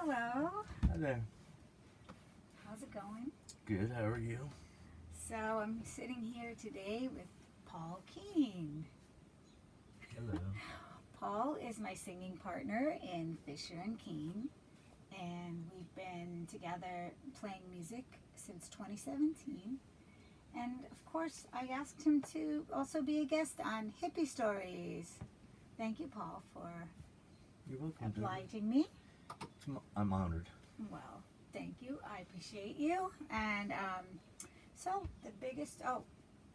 Hello. Hi there. How's it going? Good. How are you? So I'm sitting here today with Paul Kean. Hello. Paul is my singing partner in Fisher and Kean, and we've been together playing music since 2017. And of course, I asked him to also be a guest on Hippie Stories. Thank you, Paul, for You're welcome. obliging me. I'm honored. Well, thank you. I appreciate you. And so the biggest. Oh,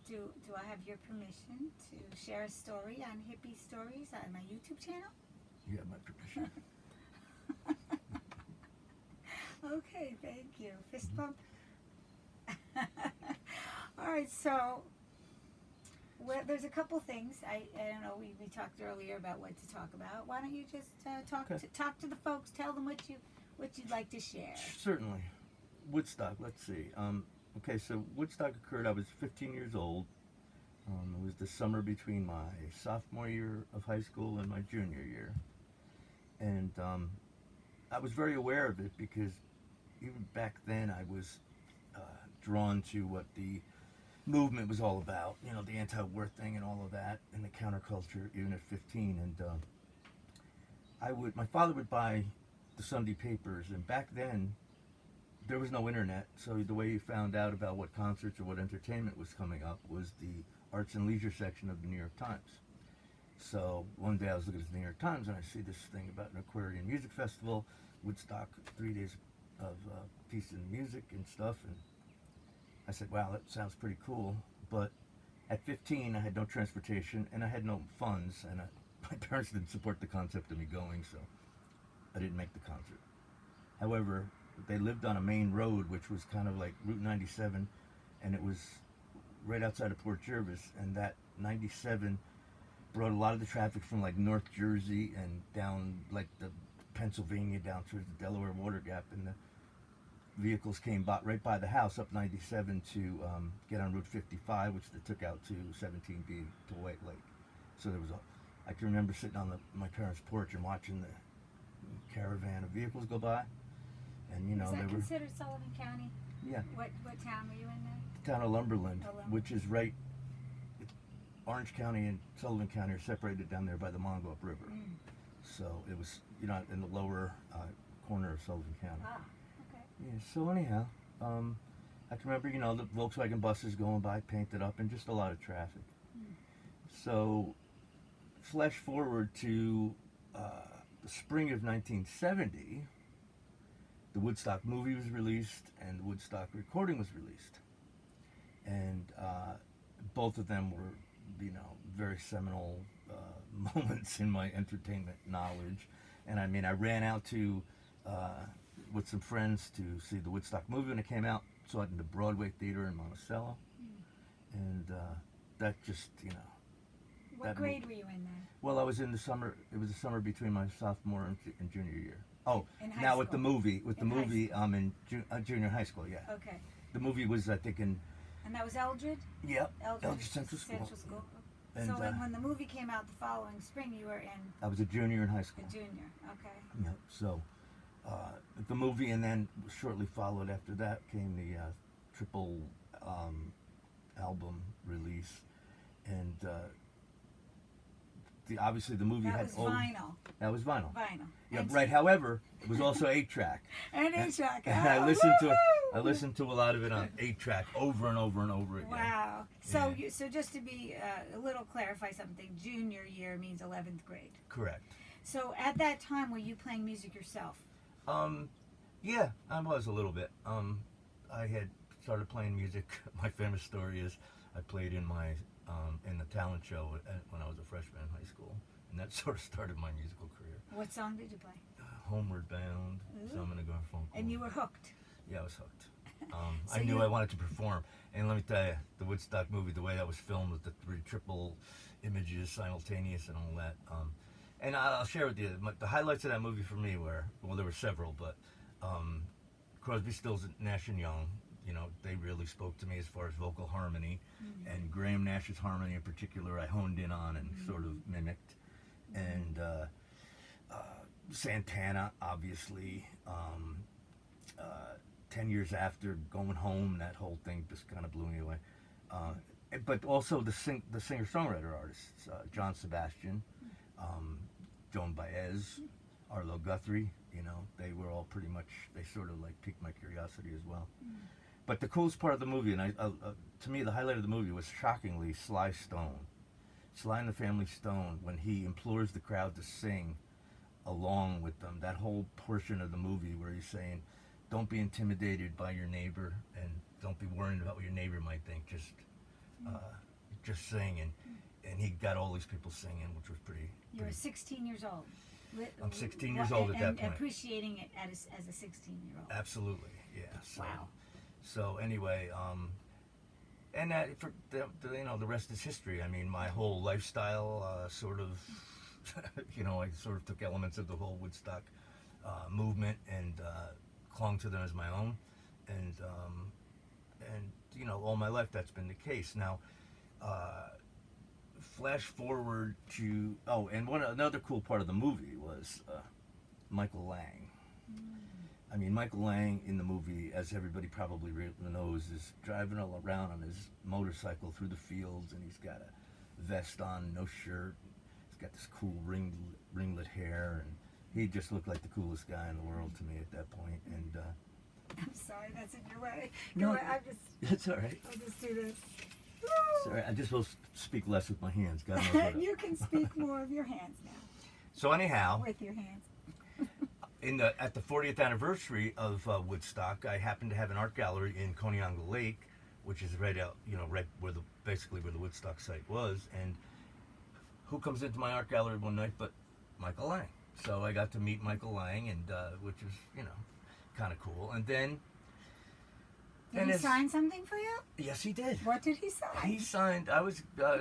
do I have your permission to share a story on Hippie Stories on my YouTube channel? You have my permission. Okay, thank you. Fist bump. All right, so there's a couple things. I don't know. We talked earlier about what to talk about. Why don't you just talk to the folks? Tell them what you'd like to share. Certainly. Woodstock. Let's see. Okay, so Woodstock occurred. I was 15 years old. It was the summer between my sophomore year of high school and my junior year, and I was very aware of it because even back then I was drawn to what the movement was all about, you know, the anti-war thing and all of that, and the counterculture, even at 15. And my father would buy the Sunday papers, and back then there was no internet, so the way you found out about what concerts or what entertainment was coming up was the arts and leisure section of the New York Times. So one day I was looking at the New York Times and I see this thing about an Aquarian Music Festival, Woodstock, 3 days of peace and music and stuff, and I said, wow, that sounds pretty cool. But at 15, I had no transportation and I had no funds, and my parents didn't support the concept of me going, so I didn't make the concert. However, they lived on a main road, which was kind of like Route 97, and it was right outside of Port Jervis, and that 97 brought a lot of the traffic from like North Jersey and down like the Pennsylvania down towards the Delaware Water Gap, and the vehicles came right by the house up 97 to get on Route 55, which they took out to 17B to White Lake. So I can remember sitting on my parents' porch and watching the caravan of vehicles go by, and you know, Is that they were considered Sullivan County? Yeah. What town were you in there? The town of Lumberland, Lumberland. which is right. Orange County and Sullivan County are separated down there by the Montauk River. So it was, you know, in the lower corner of Sullivan County. Ah, okay. Yeah, so anyhow, I can remember, you know, the Volkswagen buses going by, painted up, and just a lot of traffic. So, flash forward to the spring of 1970, the Woodstock movie was released and the Woodstock recording was released. And both of them were, you know, very seminal moments in my entertainment knowledge. And I mean, I ran out to with some friends to see the Woodstock movie when it came out. Saw it in the Broadway Theater in Monticello, and that just, you know. What grade were you in then? Well, I was in the summer. It was the summer between my sophomore and junior year. Oh, In high now school. with the movie, I'm in junior high school. Yeah. Okay. The movie was, I think, in. And that was Eldred? Yep. Eldred Central School. Central School. And, so when the movie came out the following spring, you were in I was a junior in high school. a junior. Okay. Yep. So, the movie, and then shortly followed after that came the triple album release, and obviously the movie That had was all. vinyl. That was vinyl. Vinyl. Yeah, And right. However, it was also 8-track. And 8-track. And I listened to a lot of it on 8-track over and over and over again. Wow. So Yeah. so just to be a little clarify something, junior year means 11th grade. Correct. So at that time, were you playing music yourself? Yeah, I was a little bit. I had started playing music. My famous story is I played in the talent show when I was a freshman in high school, and that sort of started my musical career. What song did you play? Homeward Bound, Ooh. Summon a Garfunkel. And you were hooked. Yeah, I was hooked. So I knew I wanted to perform, and let me tell you, the Woodstock movie, the way that was filmed with the 3 triple images simultaneous and all that. And I'll share with you, the highlights of that movie for me were, well, there were several, but Crosby, Stills, Nash and Young, you know, they really spoke to me as far as vocal harmony, and Graham Nash's harmony in particular I honed in on and sort of mimicked. And Santana, obviously. 10 years after going home, that whole thing just kind of blew me away. Uh, but also the singer-songwriter artists, John Sebastian, um, Joan Baez, Arlo Guthrie. You know, they were all pretty much. They sort of like piqued my curiosity as well. But the coolest part of the movie, and to me, the highlight of the movie was shockingly Sly Stone, Sly and the Family Stone, when he implores the crowd to sing along with them. That whole portion of the movie where he's saying, "Don't be intimidated by your neighbor, and don't be worried about what your neighbor might think. Just sing." And he got all these people singing, which was pretty. You were 16 years old. I'm 16 years old at that point. Appreciating it as a 16-year-old. Absolutely, yeah. So, Wow. So anyway, and that for the rest is history. I mean, my whole lifestyle sort of, I sort of took elements of the whole Woodstock movement and clung to them as my own, and all my life that's been the case. Now, flash forward to another cool part of the movie was Michael Lang. I mean, Michael Lang in the movie, as everybody probably knows, is driving all around on his motorcycle through the fields, and he's got a vest on, no shirt. He's got this cool ringlet hair, and he just looked like the coolest guy in the world to me at that point. And I'm sorry, that's in your way. No, Go ahead, that's all right. I'll just do this. Sorry, I just will speak less with my hands. God knows what. You can speak more of your hands now. So anyhow, With your hands. at the 40th anniversary of Woodstock, I happened to have an art gallery in Coneyanga Lake, which is right out, right where basically where the Woodstock site was. And who comes into my art gallery one night but Michael Lang? So I got to meet Michael Lang, and which was kind of cool. And then Did he sign something for you? Yes, he did. What did he sign? He signed. I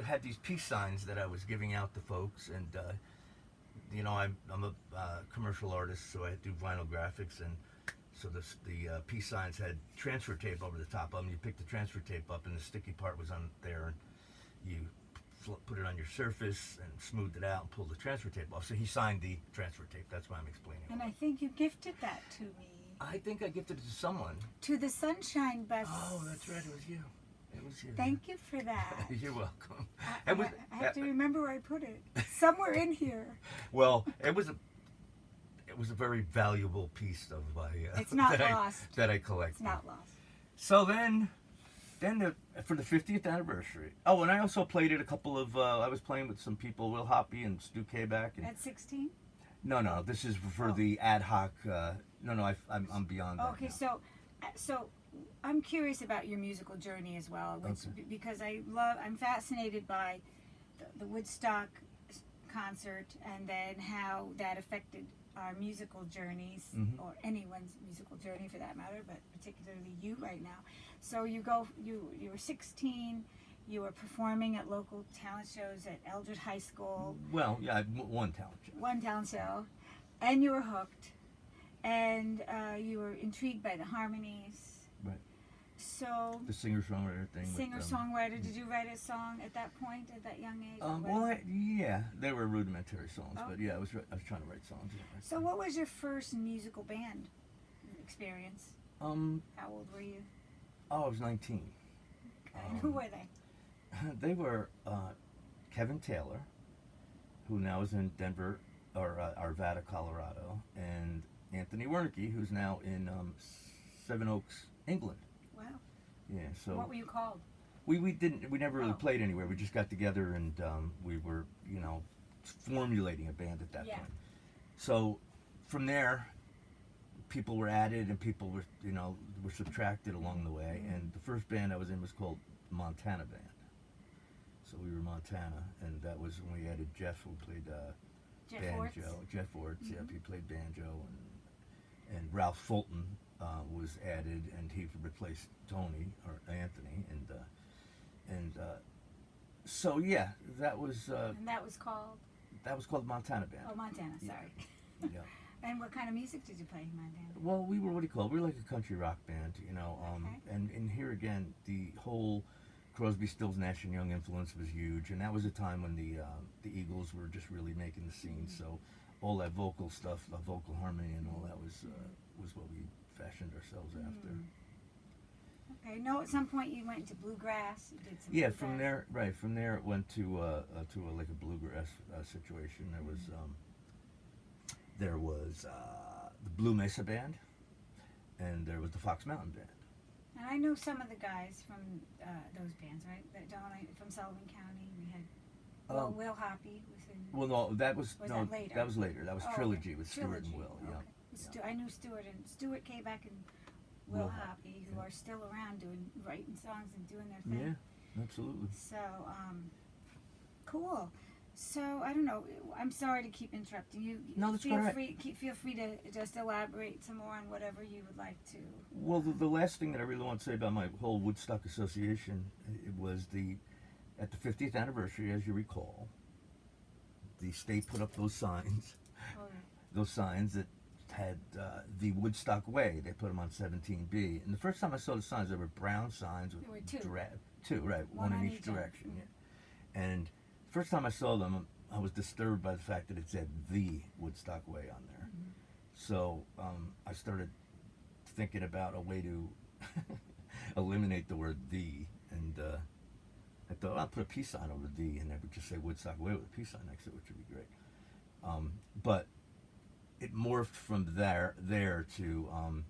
had these peace signs that I was giving out to folks, and I'm a commercial artist, so I do vinyl graphics, and so the peace signs had transfer tape over the top of them. You pick the transfer tape up, and the sticky part was on there, and you put it on your surface and smoothed it out and pulled the transfer tape off. So he signed the transfer tape. That's why I'm explaining. And I think you gifted that to me. I think I gifted it to someone. To the Sunshine Bus. Oh, that's right. It was you. It was you. Thank you for that. You're welcome. I have to remember where I put it. Somewhere in here. Well, it was a very valuable piece of my. It's not lost. That I collected. It's not lost. So then for the 50th anniversary. Oh, and I also played at a couple of. I was playing with some people, Will Hoppy and Stu Kback. At 16? No. This is for the ad hoc. No. I'm beyond that. Okay, now. so I'm curious about your musical journey as well, because I'm fascinated by the Woodstock concert, and then how that affected our musical journeys, or anyone's musical journey for that matter, but particularly you right now. So you were 16. You were performing at local talent shows at Eldred High School. Well, yeah, one talent show. One talent show, and you were hooked, and you were intrigued by the harmonies. Right. So the singer-songwriter thing. Singer-songwriter. Did you write a song at that point, at that young age? Yeah, they were rudimentary songs, but yeah, I was trying to write songs. Yeah, so what was your first musical band experience? How old were you? Oh, I was 19. Okay. And who were they? They were Kevin Taylor, who now is in Denver or Arvada, Colorado, and Anthony Wernicke, who's now in Seven Oaks, England. Wow. Yeah. So. What were you called? We never really played anywhere. We just got together and we were formulating a band at that point. So from there, people were added and people were subtracted along the way. And the first band I was in was called Montana Band. So we were Montana, and that was when we added Jeff, who played banjo. Jeff Orts, yeah, he played banjo, and Ralph Fulton was added, and he replaced Tony or Anthony, and so yeah, that was. And that was called. That was called Montana Band. Oh, Montana. Sorry. Yeah. And what kind of music did you play in Montana? Well, we were we were like a country rock band, Okay. and here again, the whole Crosby, Stills, Nash and Young influence was huge, and that was a time when the Eagles were just really making the scene. So all that vocal stuff, the vocal harmony and all that was what we fashioned ourselves after. Okay. No, at some point you went into bluegrass. You did some. Yeah, bluegrass. from there it went to like a bluegrass situation. There was the Blue Mesa Band, and there was the Fox Mountain Band. And I know some of the guys from those bands, right? That don't from Sullivan County. We had Will Hoppy was in. Well, no, that was that later? That was later. That was Trilogy okay. with Stuart and Trilogy. Will. Yeah. Okay. I knew Stuart and Stuart K-Back and Will Hoppy, who are still around writing songs and doing their thing. Yeah, absolutely. So, cool. So I don't know. I'm sorry to keep interrupting you. No, that's feel all right. Feel free to just elaborate some more on whatever you would like to. Well, the last thing that I really want to say about my whole Woodstock Association, it was at the 50th anniversary, as you recall, the state put up those signs. Okay. Those signs that had the Woodstock Way. They put them on 17B. And the first time I saw the signs, they were brown signs with There were two. two, right, one in each direction. end. Yeah. And first time I saw them, I was disturbed by the fact that it said the Woodstock Way on there. Mm-hmm. So I started thinking about a way to eliminate the word the, and I thought I'll put a peace sign over the, and I would just say Woodstock Way with a peace sign next to it, which would be great. But it morphed from there to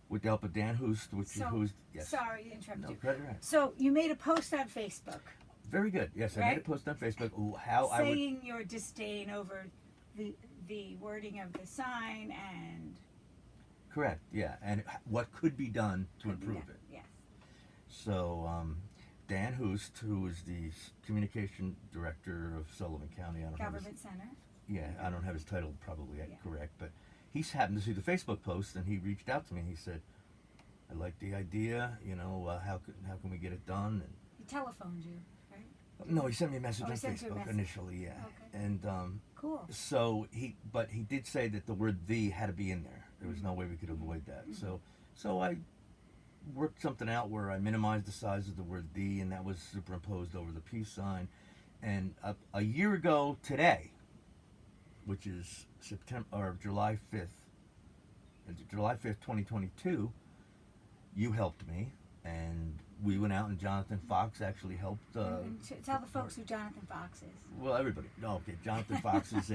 with the help of Dan Hoost, who's yes. Sorry to interrupt No, you. right. So you made a post on Facebook. Very good. Yes, I Right? made a post on Facebook. How I would. Saying your disdain over the wording of the sign and. Correct. Yeah, and what could be done to could be improve done. it. Yes. So Dan Hoost, who is the communication director of Sullivan County, Government Center. I don't have his title probably Yeah. correct, but he's happened to see the Facebook post and he reached out to me. He said, "I like the idea. How can we get it done?" And He telephoned you, right? no, he sent me a message he on sent you a Facebook message. initially. Yeah, Okay. and Cool. so he did say that the word "the" had to be in there. There was no way we could avoid that. Mm-hmm. So I worked something out where I minimized the size of the word "the," and that was superimposed over the peace sign. And a year ago today, which is July 5th, 2022, you helped me, and we went out, and Jonathan Fox actually helped. Tell the folks who Jonathan Fox is. Well, everybody. No, okay. Jonathan Fox is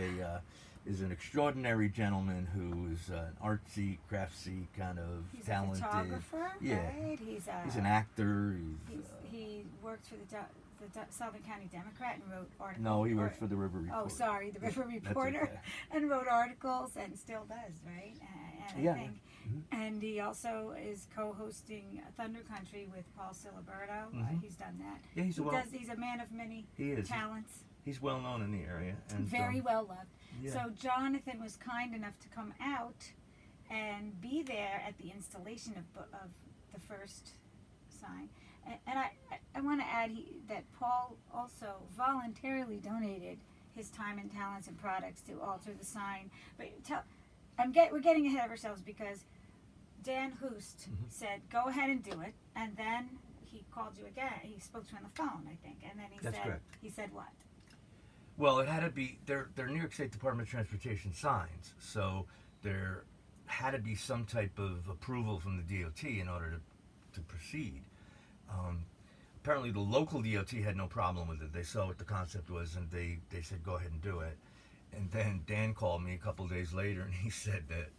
an extraordinary gentleman who is an artsy, craftsy kind of He's talented. a photographer, Yeah. right? He's an actor. He worked for the Sullivan County Democrat and wrote articles. No, he works for the River Reporter. Oh, sorry, the River That's Reporter, okay. and wrote articles and still does, right? And Yeah. I think, and he also is co-hosting Thunder Country with Paul Siliberto. He's done that. Yeah, He's a man of many He is. talents. He's well known in the area. And, Very well loved. yeah. So Jonathan was kind enough to come out and be there at the installation of the first sign. And I want to add that Paul also voluntarily donated his time and talents and products to alter the sign. But we're getting ahead of ourselves because Dan Hoost said, "Go ahead and do it," and then he called you again. He spoke to you on the phone, I think, and then That's correct. He said what? Well, it had to be. They're New York State Department of Transportation signs, so there had to be some type of approval from the DOT in order to proceed. Apparently the local DOT had no problem with it. They saw what the concept was and they said go ahead and do it. And then Dan called me a couple days later and he said that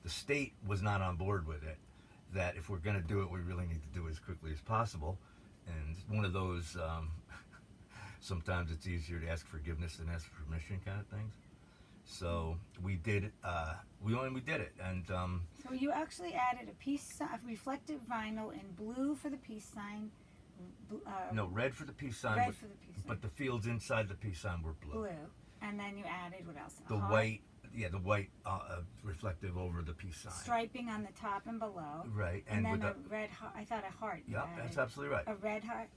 the state was not on board with it, that if we're going to do it, we really need to do it as quickly as possible. And one of those, sometimes it's easier to ask forgiveness than ask permission kind of things. So we did it. We did it, and So you actually added a reflective vinyl in blue for the peace sign. no, red for the peace sign. Red for the peace sign. But the fields inside the peace sign were blue. Blue, and then you added what else? The white, the white reflective over the peace sign. Striping on the top and below. Right, And then with a red heart. I thought a heart. yeah, that's absolutely right. A red heart.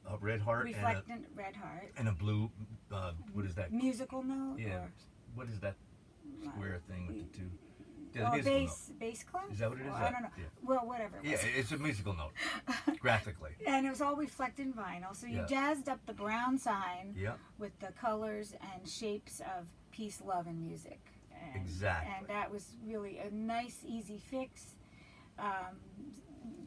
A red heart Reflectant red heart. and a blue. What is that? Musical note. Yeah. Or What is that square thing with the two? Yeah, the or musical bass clef. Is that what it is? I don't know. Yeah. Well, whatever. It Yeah, was. it's a musical note, graphically. And it was all reflected in vinyl. So you Yeah. jazzed up the brown sign Yeah, with the colors and shapes of peace, love, and music. And, Exactly. And that was really a nice, easy fix.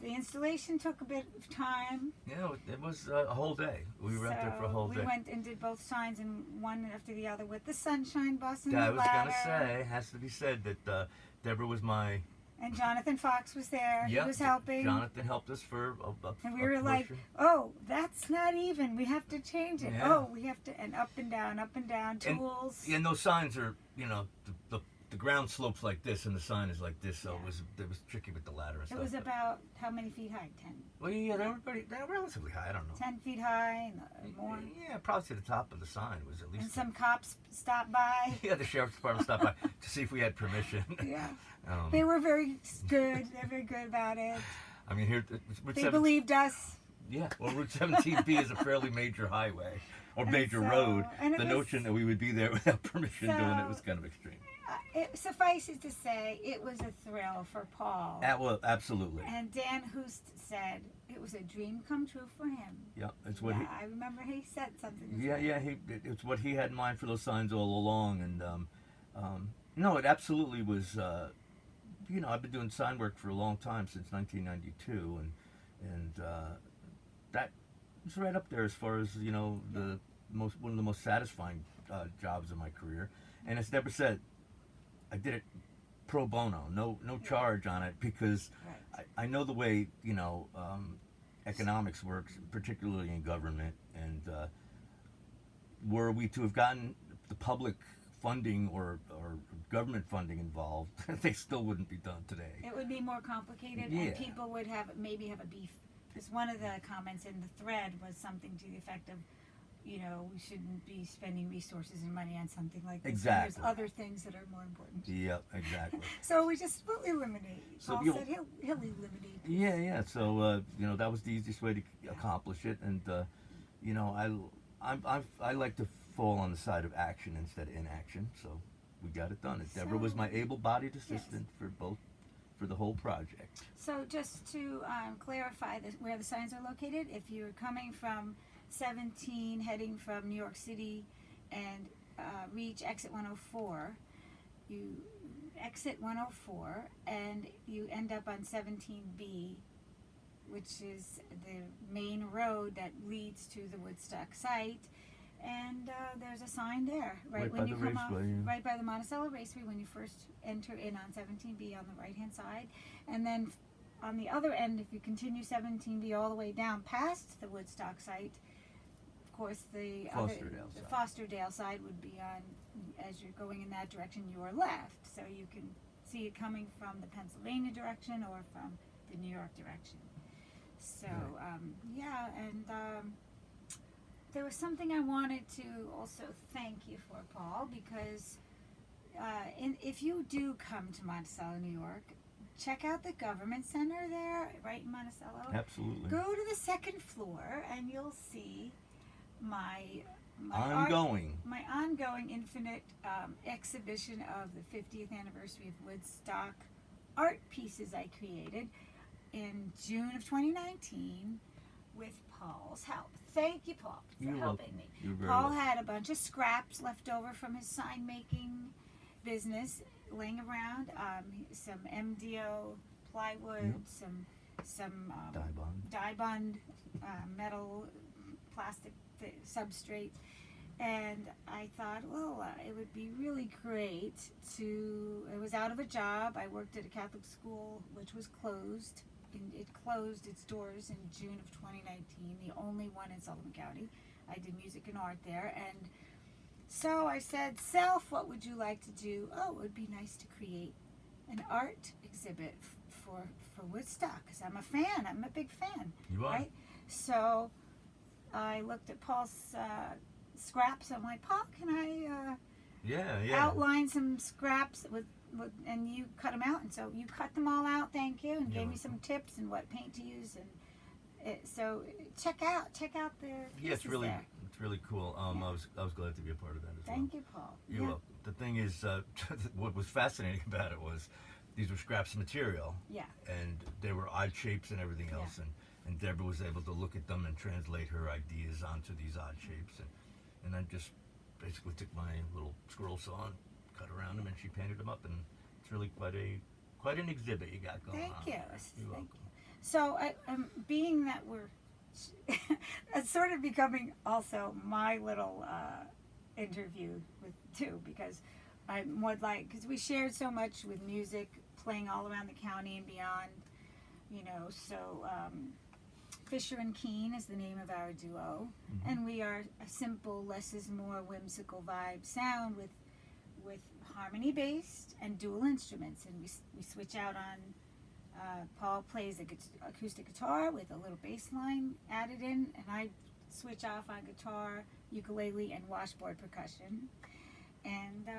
The installation took a bit of time. yeah, it was a whole day. We were out there for a whole We day. went and did both signs, and one after the other, with the sunshine bus and Yeah, I the was ladder. gonna say, has to be said that Deborah was my. And Jonathan Fox was there. Yeah, He was helping. Jonathan helped us for a And we were like, portion. oh, that's not even. We have to change it. Yeah. Oh, we have to, and up and down, tools. And those signs are, the ground slopes like this, and the sign is like this, so Yeah. it was tricky with the ladder and It stuff. was but- about how many feet high? 10. Well, yeah, they were relatively high. I don't know. 10 feet high and more. Yeah, probably to the top of the sign was at least. And some cops stopped by. Yeah, the sheriff's department stopped by to see if we had permission. Yeah. Um, They were very good. They're very good about it. I mean, here Route They 17 believed us. Yeah, well, Route 17B is a fairly major highway or And major so- road. and it The was- notion that we would be there without permission doing it was So- kind of extreme. It suffices to say it was a thrill for Paul. Well, absolutely. And Dan Hoost said it was a dream come true for him. Yeah, it's what Yeah, I remember he said something. it's what he had in mind for those signs all along, and no, it absolutely was. I've been doing sign work for a long time, since 1992, and that is right up there as far as the one of the most satisfying jobs of my career. And as Deborah said, I did it pro bono, no charge on it, because Right. I know the way economics works, particularly in government, and were we to have gotten the public funding or government funding involved, they still wouldn't be done today. It would be more complicated, Yeah. and people would maybe have a beef. Because one of the comments in the thread was something to the effect of, we shouldn't be spending resources and money on something like this. Exactly. There's other things that are more important. Yep, exactly. So we just will eliminate. So Paul you'll- said he'll eliminate. Yeah. So that was the easiest way to accomplish it, and I like to fall on the side of action instead of inaction. So we got it done. And Deborah was So- my able-bodied assistant for the whole project. So just to clarify where the signs are located, if you're coming from 17 heading from New York City and reach exit 104, you exit 104 and you end up on 17B, which is the main road that leads to the Woodstock site. And there's a sign there, Right when by you the come off, raceway, yeah. right by the Monticello Raceway when you first enter in on 17B on the right-hand side. And then on the other end, if you continue 17B all the way down past the Woodstock site, of course, the Fosterdale side. Fosterdale side would be on, as you're going in that direction, your left. So you can see it coming from the Pennsylvania direction or from the New York direction. So, there was something I wanted to also thank you for, Paul, because if you do come to Monticello, New York, check out the government center there, right in Monticello. Absolutely. Go to the second floor, and you'll see my ongoing infinite exhibition of the 50th anniversary of Woodstock art pieces I created in June of 2019 with Paul's help. Thank you, Paul, for You're helping welcome. me. You're very Paul welcome. had a bunch of scraps left over from his sign making business laying around. Some MDO plywood, Yep. some Dibond. metal, plastic substrate, and I thought, it would be really great I was out of a job. I worked at a Catholic school which was closed. It closed its doors in June of 2019, the only one in Sullivan County. I did music and art there, and so I said, Self, what would you like to do? Oh, it would be nice to create an art exhibit for Woodstock, because I'm a fan. I'm a big fan. You are. Right? So I looked at Paul's scraps. I'm like, Paul, can I Yeah. outline some scraps and you cut them out? And so you cut them all out, thank you, and You're gave me some tips and what paint to use. And so check out the pieces Yeah, it's really there. cool. Yeah. I was glad to be a part of that as well. Thank you, Paul. You're welcome. The thing is, what was fascinating about it was these were scraps of material, Yeah. and they were odd shapes and everything else, and Deborah was able to look at them and translate her ideas onto these odd shapes, and I just basically took my little squirrel saw and cut around them, and she painted them up, and it's really quite an exhibit you got going on. Thank you. You're Thank welcome. you. So, being that we're, it's sort of becoming also my little interview with too, because I would like, because we shared so much with music, playing all around the county and beyond, you know. So, Fisher and Kean is the name of our duo, and we are a simple, less is more, whimsical vibe sound with harmony based and dual instruments, and we switch out on. Paul plays the acoustic guitar with a little bass line added in, and I switch off on guitar, ukulele, and washboard percussion. And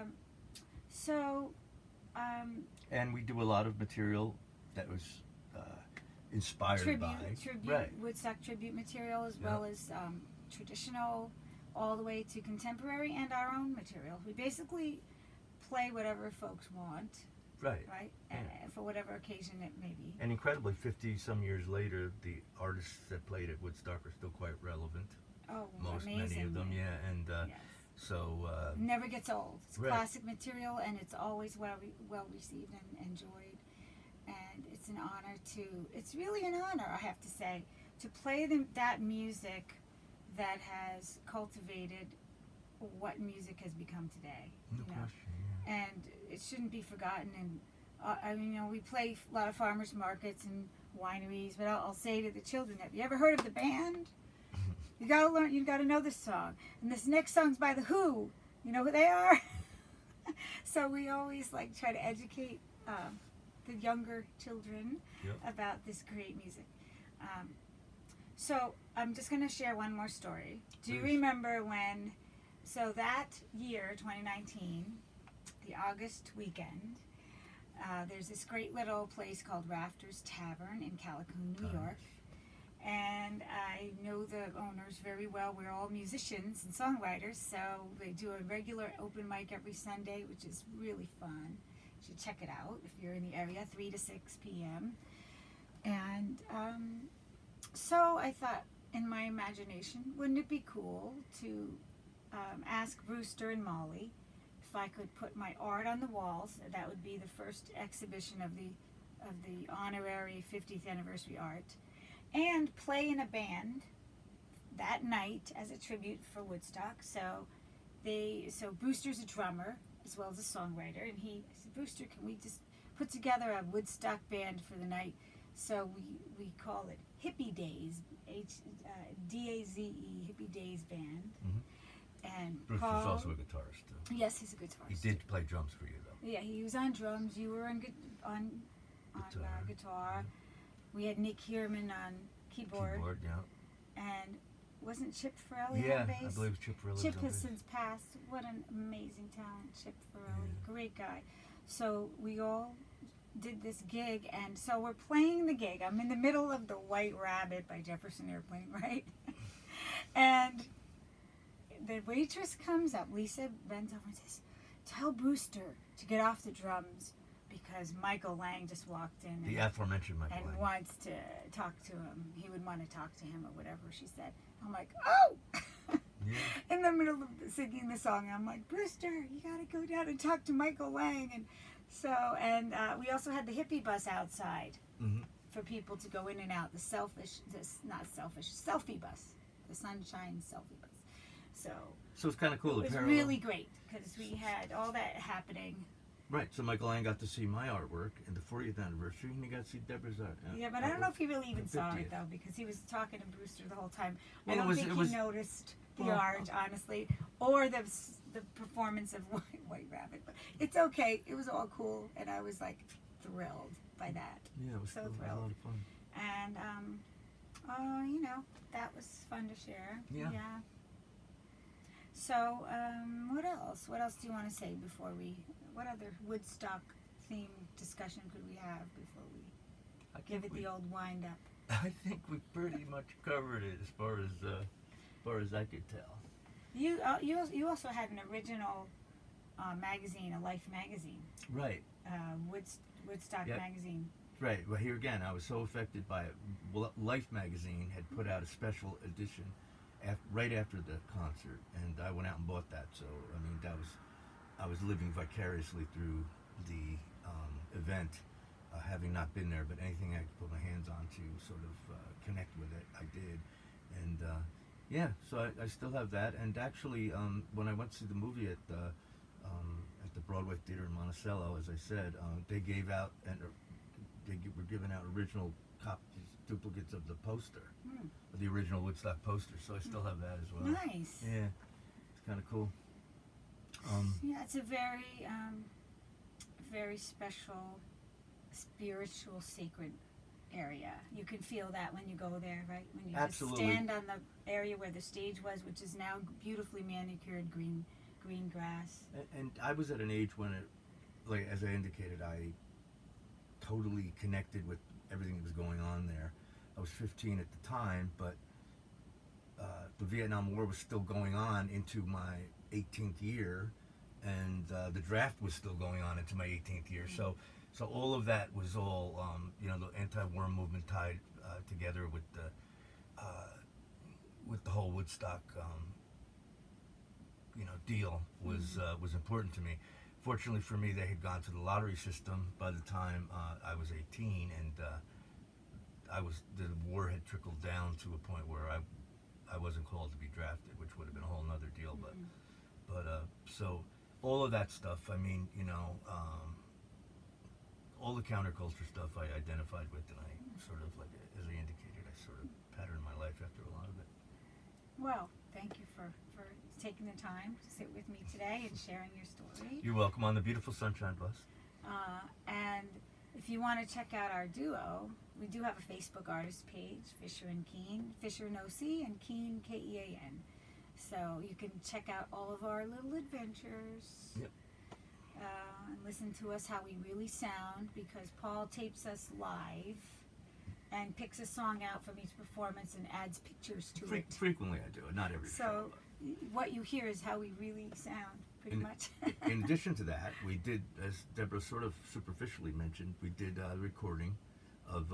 And we do a lot of material that was inspired by right. Woodstock tribute material, as well as traditional, all the way to contemporary, and our own material. We basically play whatever folks want. Right. And for whatever occasion it may be. And incredibly, 50-some years later, the artists that played at Woodstock are still quite relevant. Oh, many of them, and yes. so never gets old. It's right. classic material, and it's always well received and enjoyed. And it's an honor it's really an honor, I have to say, to play that music that has cultivated what music has become today. No question. Yeah. And it shouldn't be forgotten. And I mean, you know, we play a lot of farmers markets and wineries, but I'll say to the children, have you ever heard of the band? You gotta learn. You gotta know this song. And this next song's by the Who. You know who they are? So we always try to educate the younger children about this great music. So I'm just gonna share one more story. Do you remember when? So that year, 2019, the August weekend, there's this great little place called Rafters Tavern in Callicoon, New York. And I know the owners very well. We're all musicians and songwriters, so they do a regular open mic every Sunday, which is really fun. You should check it out if you're in the area, 3 to 6 p.m. And so I thought, in my imagination, wouldn't it be cool to ask Brewster and Molly if I could put my art on the walls? That would be the first exhibition of the honorary 50th anniversary art, and play in a band that night as a tribute for Woodstock. So Brewster's a drummer as well as a songwriter, and I said, Brewster, can we just put together a Woodstock band for the night? So we call it Hippie Days, DAZE, Hippie Days Band. And Brewster's Paul, also a guitarist too. Yes, he's a guitarist. He did play drums for you though. Yeah, he was on drums. You were on guitar. We had Nick Hierman on keyboard. And wasn't Chip Farrelly on bass? Yeah, I believe Chip Farrelly. Chip has since passed. What an amazing talent, Chip Farrelly. Great guy. So we all did this gig, and so we're playing the gig. I'm in the middle of the White Rabbit by Jefferson Airplane, right? And the waitress comes up, Lisa bends over and says, tell Brewster to get off the drums because Michael Lang just walked in. The aforementioned Michael Lang. And wants to talk to him. He would want to talk to him or whatever she said. I'm like, oh! In the middle of singing the song, I'm like, Brewster, you gotta go down and talk to Michael Lang. And so, we also had the hippie bus outside for people to go in and out. The selfie bus. The Sunshine Selfie Bus. So it's kind of cool. It was really great because we had all that happening. Right, so Michael Lang got to see my artwork in the 40th anniversary, and he got to see Deborah's art. Yeah, but I don't know if he really even saw it, though, because he was talking to Brewster the whole time. I don't think he noticed the art, honestly, or the performance of White Rabbit. But it's okay. It was all cool, and I was, thrilled by that. Yeah, it was so cool. thrilled. It was a lot of fun. And, that was fun to share. Yeah. So, what else? What else do you want to say before what other Woodstock theme discussion could we have before we give it the old wind up? I think we pretty much covered it as far as I could tell. You also had an original magazine, a Life magazine, Right. Woodstock Yep. magazine. Right. Well, here again, I was so affected by it. Life magazine had put out a special edition right after the concert, and I went out and bought that. So, I mean, I was living vicariously through the event, having not been there, but anything I could put my hands on to sort of connect with it, I did. And yeah, so I still have that. And actually, when I went to see the movie at the Broadway Theater in Monticello, as I said, they gave out were giving out original copies, duplicates of the poster, of the original Woodstock poster. So I still have that as well. Nice. Yeah, it's kind of cool. Yeah, it's a very, very special, spiritual, sacred area. You can feel that when you go there, right? When you Absolutely. just stand on the area where the stage was, which is now beautifully manicured green grass. And I was at an age when like as I indicated, I totally connected with everything that was going on there. I was 15 at the time, but the Vietnam War was still going on into my 18th year, and the draft was still going on into my 18th year. So all of that was all, the anti-war movement tied together with the whole Woodstock, deal was important to me. Fortunately for me, they had gone to the lottery system by the time I was 18, and the war had trickled down to a point where I wasn't called to be drafted, which would have been a whole nother deal. But so all of that stuff, I mean, all the counterculture stuff I identified with, and I sort of, like, as I indicated, I sort of patterned my life after a lot of it. Well, thank you for taking the time to sit with me today and sharing your story. You're welcome on the beautiful Sunshine Bus. And if you want to check out our duo, we do have a Facebook artist page, Fisher and Kean, Fisher no C and Kean Kean. So you can check out all of our little adventures. Yep. And listen to us how we really sound, because Paul tapes us live and picks a song out from each performance and adds pictures to it. Frequently I do it, not every show. So what you hear is how we really sound, pretty much. In addition to that, we did, as Deborah sort of superficially mentioned, we did a recording of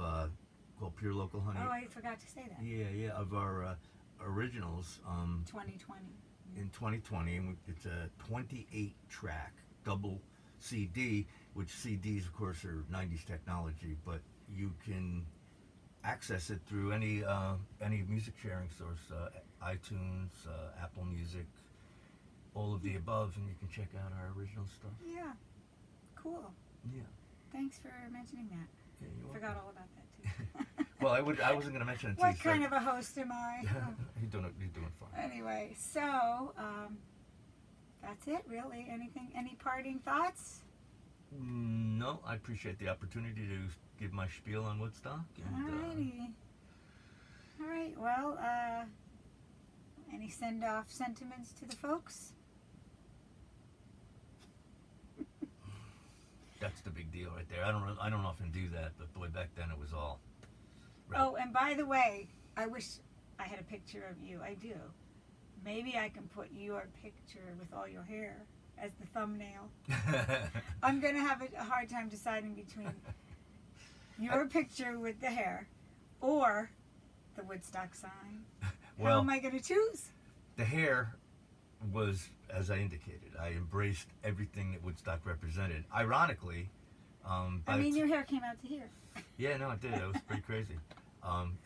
called Pure Local Honey. Oh, I forgot to say that. Yeah, of our originals. 2020. In 2020, and it's a 28-track double CD, which CDs, of course, are 90s technology, but you can access it through any music sharing source, iTunes, Apple Music, all of the above, and you can check out our original stuff. Yeah, cool. Yeah. Thanks for mentioning that. Yeah, you're Forgot welcome. all about that too. Well, I wasn't going to mention it. What kind of a host am I? You're doing fine. Anyway, so that's it, really. Any parting thoughts? No, I appreciate the opportunity to give my spiel on Woodstock. And, Alrighty. All right. Well, any send-off sentiments to the folks? That's the big deal right there. I don't often do that, but boy, back then it was all. Right. Oh, and by the way, I wish I had a picture of you. I do. Maybe I can put your picture with all your hair as the thumbnail. I'm going to have a hard time deciding between your picture with the hair or the Woodstock sign. Well, how am I going to choose? The hair was, as I indicated, I embraced everything that Woodstock represented. Ironically, your hair came out to here. Yeah, no, it did. It was pretty crazy.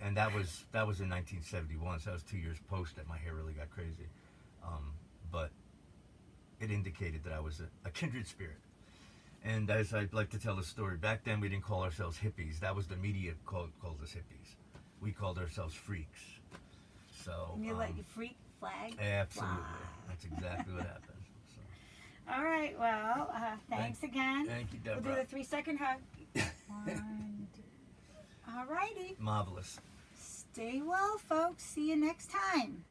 And that was in 1971, so that was 2 years post that my hair really got crazy. But it indicated that I was a kindred spirit. And as I'd like to tell the story, back then we didn't call ourselves hippies. That was the media called us hippies. We called ourselves freaks. So. And you let your freak flag Absolutely. fly. That's exactly what happened. So. All right. Well, thanks again. Thank you, Deborah. We'll do the 3-second hug. 1, 2. All righty. Marvelous. Stay well, folks. See you next time.